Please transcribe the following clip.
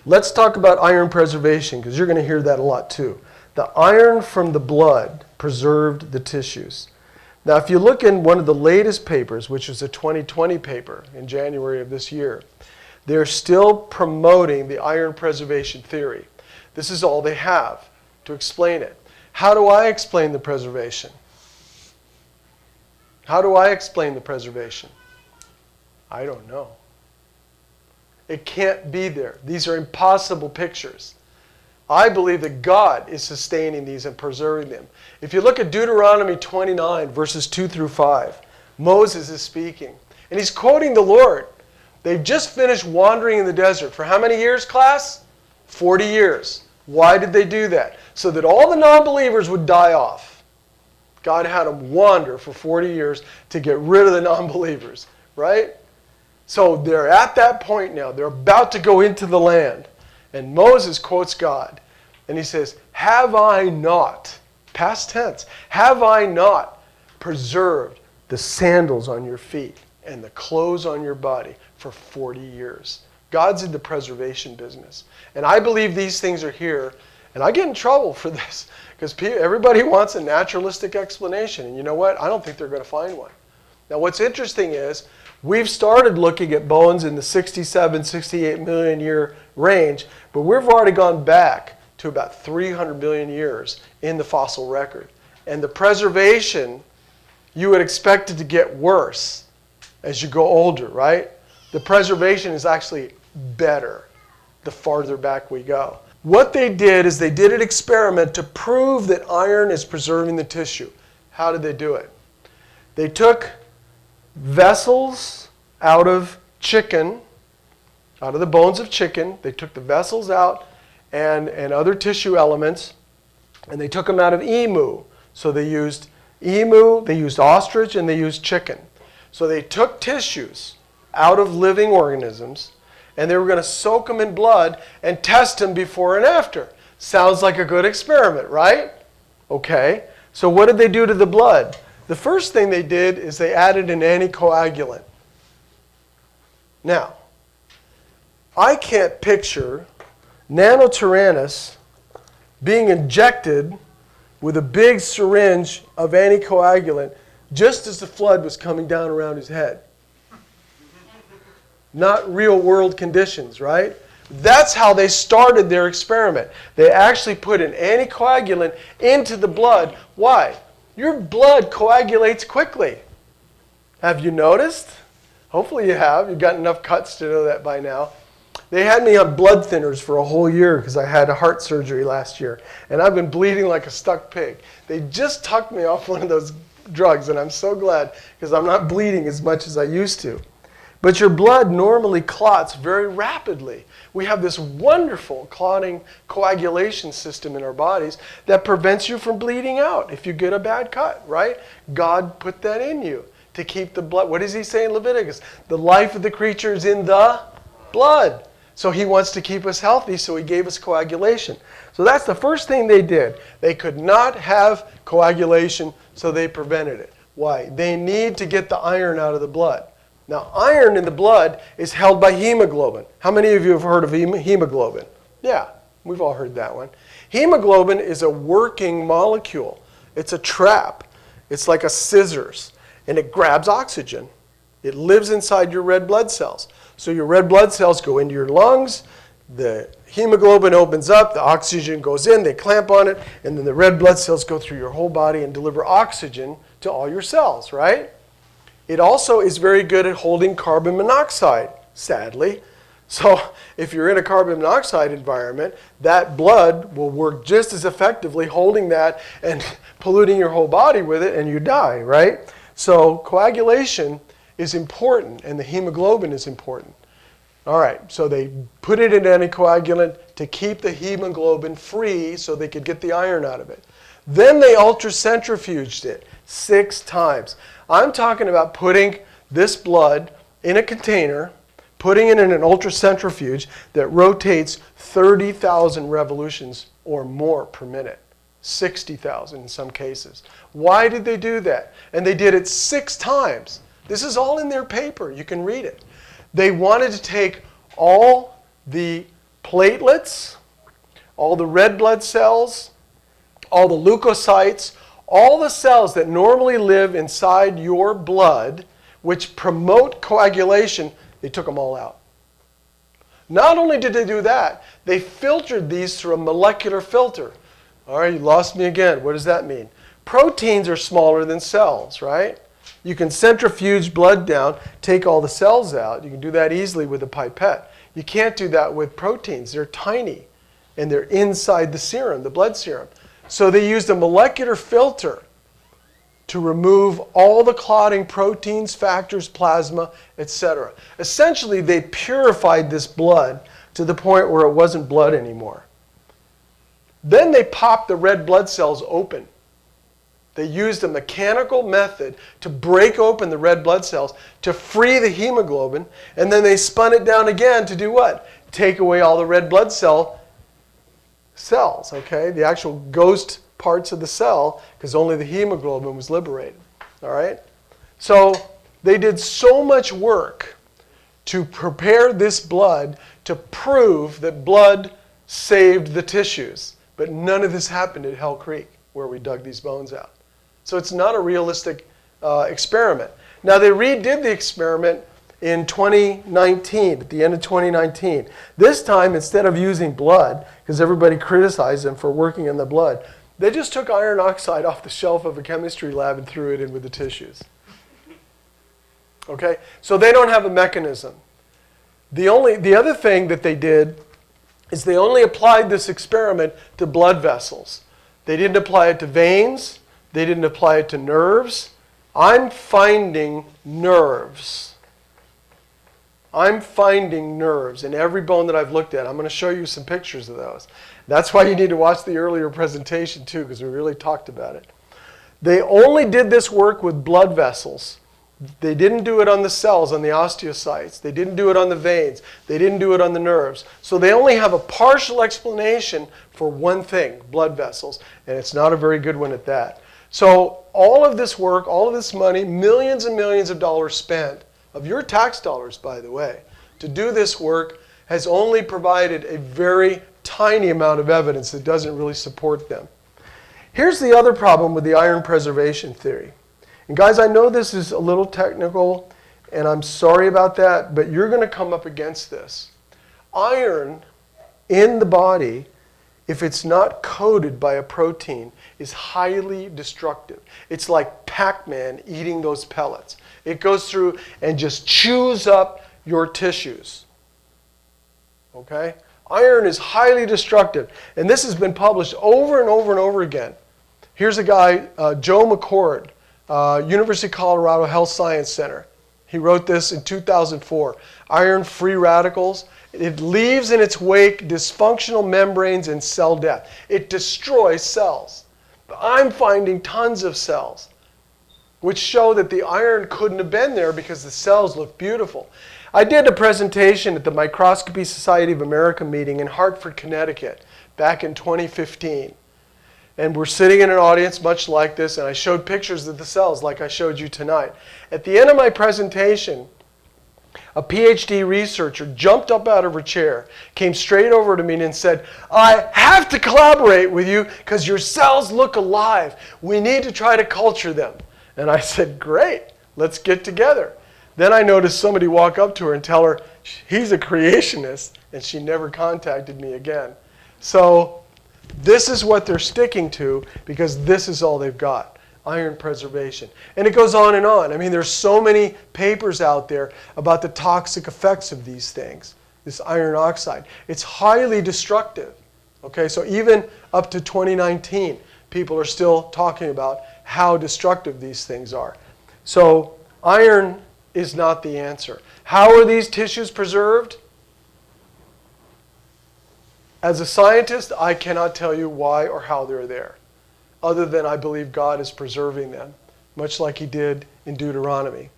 Let's talk about iron preservation, because you're going to hear that a lot too. The iron from the blood preserved the tissues. Now, if you look in one of the latest papers, which was a 2020 paper in January of this year, they're still promoting the iron preservation theory. This is all they have to explain it. How do I explain the preservation? How do I explain the preservation? I don't know. It can't be there. These are impossible pictures. I believe that God is sustaining these and preserving them. If you look at Deuteronomy 29, verses 2 through 5, Moses is speaking. And he's quoting the Lord. They've just finished wandering in the desert. For how many years, class? 40 years. Why did they do that? So that all the non-believers would die off. God had them wander for 40 years to get rid of the non-believers, right? So they're at that point now. They're about to go into the land. And Moses quotes God. And he says, have I not, past tense, have I not preserved the sandals on your feet and the clothes on your body for 40 years? God's in the preservation business. And I believe these things are here. And I get in trouble for this because everybody wants a naturalistic explanation. And you know what? I don't think they're going to find one. Now what's interesting is we've started looking at bones in the 67, 68 million year range, but we've already gone back to about 300 million years in the fossil record. And the preservation, you would expect it to get worse as you go older, right? The preservation is actually better the farther back we go. What they did is they did an experiment to prove that iron is preserving the tissue. How did they do it? They took vessels out of chicken, out of the bones of chicken. They took the vessels out and other tissue elements, and they took them out of emu. So they used emu, they used ostrich, and they used chicken. So they took tissues out of living organisms, and they were going to soak them in blood and test them before and after. Sounds like a good experiment, right? Okay. So what did they do to the blood? The first thing they did is they added an anticoagulant. Now, I can't picture Nanotyrannus being injected with a big syringe of anticoagulant just as the flood was coming down around his head. Not real world conditions, right? That's how they started their experiment. They actually put an anticoagulant into the blood. Why? Your blood coagulates quickly. Have you noticed? Hopefully you have. You've got enough cuts to know that by now. They had me on blood thinners for a whole year because I had a heart surgery last year. And I've been bleeding like a stuck pig. They just tucked me off one of those drugs, and I'm so glad because I'm not bleeding as much as I used to. But your blood normally clots very rapidly. We have this wonderful clotting coagulation system in our bodies that prevents you from bleeding out if you get a bad cut, right? God put that in you to keep the blood. What does he say in Leviticus? The life of the creature is in the blood. So he wants to keep us healthy, so he gave us coagulation. So that's the first thing they did. They could not have coagulation, so they prevented it. Why? They need to get the iron out of the blood. Now, iron in the blood is held by hemoglobin. How many of you have heard of hemoglobin? Yeah, we've all heard that one. Hemoglobin is a working molecule. It's a trap. It's like a scissors, and it grabs oxygen. It lives inside your red blood cells. So your red blood cells go into your lungs, the hemoglobin opens up, the oxygen goes in, they clamp on it, and then the red blood cells go through your whole body and deliver oxygen to all your cells, right? It also is very good at holding carbon monoxide, sadly. So if you're in a carbon monoxide environment, that blood will work just as effectively holding that and polluting your whole body with it, and you die, right? So coagulation is important, and the hemoglobin is important. All right, so they put it in anticoagulant to keep the hemoglobin free so they could get the iron out of it. Then they ultracentrifuged it 6 times. I'm talking about putting this blood in a container, putting it in an ultracentrifuge that rotates 30,000 revolutions or more per minute. 60,000 in some cases. Why did they do that? And they did it 6 times. This is all in their paper. You can read it. They wanted to take all the platelets, all the red blood cells, all the leukocytes, all the cells that normally live inside your blood, which promote coagulation, they took them all out. Not only did they do that, they filtered these through a molecular filter. All right, you lost me again. What does that mean? Proteins are smaller than cells, right? You can centrifuge blood down, take all the cells out. You can do that easily with a pipette. You can't do that with proteins. They're tiny, and they're inside the serum, the blood serum. So they used a molecular filter to remove all the clotting proteins, factors, plasma, etc. Essentially, they purified this blood to the point where it wasn't blood anymore. Then they popped the red blood cells open. They used a mechanical method to break open the red blood cells to free the hemoglobin, and then they spun it down again to do what? Take away all the red blood cells, okay? The actual ghost parts of the cell, because only the hemoglobin was liberated, all right? So they did so much work to prepare this blood to prove that blood saved the tissues, but none of this happened at Hell Creek, where we dug these bones out. So it's not a realistic experiment. Now, they redid the experiment in 2019, at the end of 2019. This time, instead of using blood, because everybody criticized them for working in the blood, they just took iron oxide off the shelf of a chemistry lab and threw it in with the tissues. Okay? So they don't have a mechanism. The other thing that they did is they only applied this experiment to blood vessels. They didn't apply it to veins. They didn't apply it to nerves. I'm finding nerves. I'm finding nerves in every bone that I've looked at. I'm going to show you some pictures of those. That's why you need to watch the earlier presentation too, because we really talked about it. They only did this work with blood vessels. They didn't do it on the cells, on the osteocytes. They didn't do it on the veins. They didn't do it on the nerves. So they only have a partial explanation for one thing, blood vessels, and it's not a very good one at that. So all of this work, all of this money, millions and millions of dollars spent, of your tax dollars, by the way, to do this work has only provided a very tiny amount of evidence that doesn't really support them. Here's the other problem with the iron preservation theory. And guys, I know this is a little technical, and I'm sorry about that, but you're going to come up against this. Iron in the body, if it's not coated by a protein, is highly destructive. It's like Pac-Man eating those pellets. It goes through and just chews up your tissues. Okay? Iron is highly destructive. And this has been published over and over and over again. Here's a guy, Joe McCord, University of Colorado Health Science Center. He wrote this in 2004. Iron-free radicals. It leaves in its wake dysfunctional membranes and cell death. It destroys cells. But I'm finding tons of cells, which show that the iron couldn't have been there because the cells look beautiful. I did a presentation at the Microscopy Society of America meeting in Hartford, Connecticut, back in 2015. And we're sitting in an audience much like this, and I showed pictures of the cells like I showed you tonight. At the end of my presentation, a PhD researcher jumped up out of her chair, came straight over to me and said, I have to collaborate with you because your cells look alive. We need to try to culture them. And I said, great, let's get together. Then I noticed somebody walk up to her and tell her he's a creationist, and she never contacted me again. So this is what they're sticking to because this is all they've got. Iron preservation. And it goes on and on. I mean, there's so many papers out there about the toxic effects of these things, this iron oxide. It's highly destructive. Okay, so even up to 2019, people are still talking about how destructive these things are. So iron is not the answer. How are these tissues preserved? As a scientist, I cannot tell you why or how they're there, other than I believe God is preserving them, much like he did in Deuteronomy.